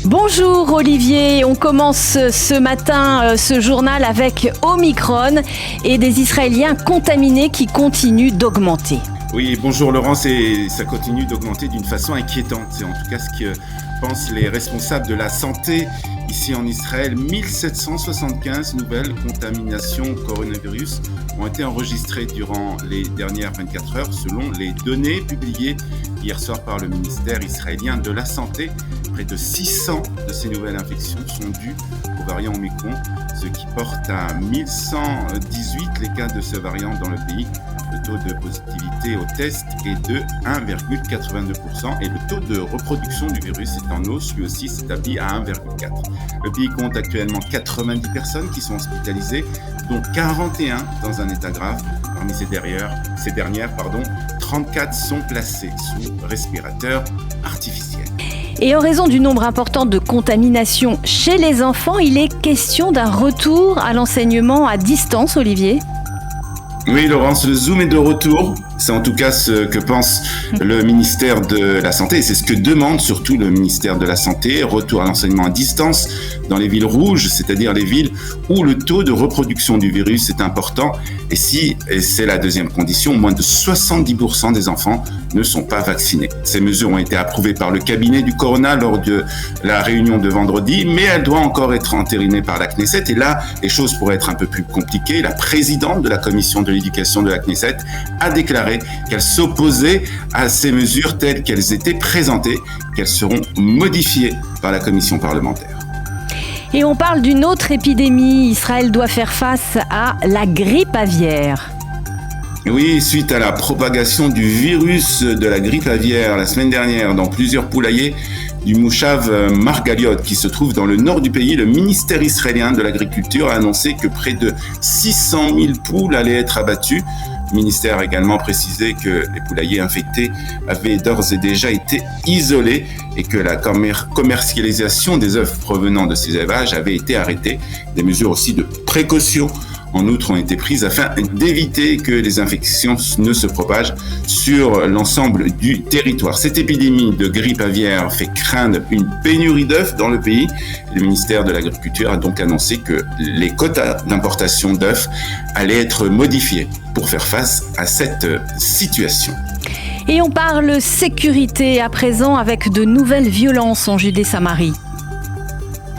Bonjour Olivier, on commence ce matin ce journal avec Omicron et des Israéliens contaminés qui continuent d'augmenter. Oui, bonjour Laurence, et ça continue d'augmenter d'une façon inquiétante. C'est en tout cas ce que pensent les responsables de la santé ici en Israël. 1775 nouvelles contaminations au coronavirus ont été enregistrées durant les dernières 24 heures selon les données publiées hier soir par le ministère israélien de la Santé. Près de 600 de ces nouvelles infections sont dues au variant Omicron, ce qui porte à 1118 les cas de ce variant dans le pays. Le taux de positivité au test est de 1,82% et le taux de reproduction du virus est en hausse, lui aussi s'établit à 1,4. Le pays compte actuellement 90 personnes qui sont hospitalisées, dont 41 dans un état grave. Parmi ces dernières, 34 sont placées sous respirateur artificiel. Et en raison du nombre important de contaminations chez les enfants, il est question d'un retour à l'enseignement à distance, Olivier ? Oui, Laurence, le Zoom est de retour. C'est en tout cas ce que pense le ministère de la Santé et c'est ce que demande surtout le ministère de la Santé. Retour à l'enseignement à distance dans les villes rouges, c'est-à-dire les villes où le taux de reproduction du virus est important. Et c'est la deuxième condition, moins de 70% des enfants ne sont pas vaccinés. Ces mesures ont été approuvées par le cabinet du Corona lors de la réunion de vendredi, mais elles doivent encore être entérinées par la Knesset. Et là, les choses pourraient être un peu plus compliquées. La présidente de la commission de l'éducation de la Knesset a déclaré qu'elle s'opposait à ces mesures telles qu'elles étaient présentées, qu'elles seront modifiées par la commission parlementaire. Et on parle d'une autre épidémie. Israël doit faire face à la grippe aviaire. Oui, suite à la propagation du virus de la grippe aviaire la semaine dernière dans plusieurs poulaillers du Mouchav Margaliot qui se trouve dans le nord du pays, le ministère israélien de l'Agriculture a annoncé que près de 600 000 poules allaient être abattues. Le ministère a également précisé que les poulaillers infectés avaient d'ores et déjà été isolés et que la commercialisation des œufs provenant de ces élevages avait été arrêtée. Des mesures aussi de précaution en outre ont été prises afin d'éviter que les infections ne se propagent sur l'ensemble du territoire. Cette épidémie de grippe aviaire fait craindre une pénurie d'œufs dans le pays. Le ministère de l'Agriculture a donc annoncé que les quotas d'importation d'œufs allaient être modifiés pour faire face à cette situation. Et on parle sécurité à présent avec de nouvelles violences en Judée-Samarie.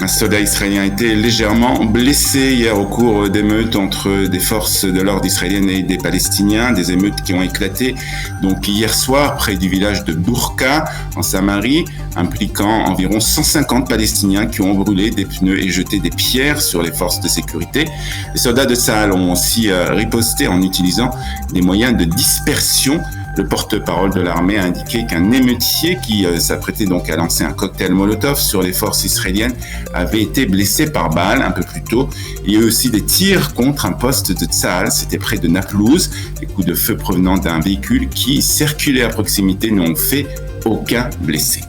Un soldat israélien a été légèrement blessé hier au cours d'émeutes entre des forces de l'ordre israéliennes et des Palestiniens, des émeutes qui ont éclaté donc hier soir près du village de Bourka en Samarie, impliquant environ 150 Palestiniens qui ont brûlé des pneus et jeté des pierres sur les forces de sécurité. Les soldats de Tsahal ont aussi riposté en utilisant des moyens de dispersion. Le porte-parole de l'armée a indiqué qu'un émeutier qui s'apprêtait donc à lancer un cocktail Molotov sur les forces israéliennes avait été blessé par balle un peu plus tôt. Il y a eu aussi des tirs contre un poste de Tsahal, c'était près de Naplouse. Les coups de feu provenant d'un véhicule qui circulait à proximité n'ont fait aucun blessé.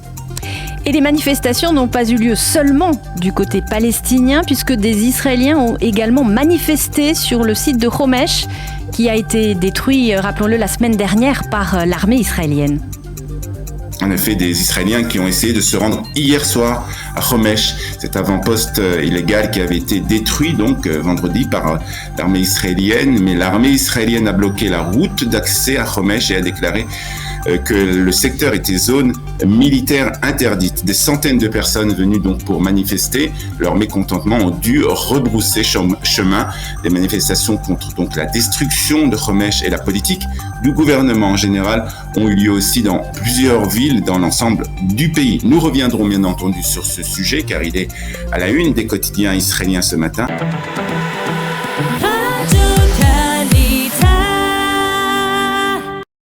Et les manifestations n'ont pas eu lieu seulement du côté palestinien, puisque des Israéliens ont également manifesté sur le site de Homesh, qui a été détruit, rappelons-le, la semaine dernière par l'armée israélienne. En effet, des Israéliens qui ont essayé de se rendre hier soir à Homesh, cet avant-poste illégal qui avait été détruit donc vendredi par l'armée israélienne. Mais l'armée israélienne a bloqué la route d'accès à Homesh et a déclaré que le secteur était zone militaire interdite. Des centaines de personnes venues donc pour manifester leur mécontentement ont dû rebrousser chemin. Les manifestations contre donc la destruction de Homesh et la politique du gouvernement en général ont eu lieu aussi dans plusieurs villes dans l'ensemble du pays. Nous reviendrons bien entendu sur ce sujet car il est à la une des quotidiens israéliens ce matin.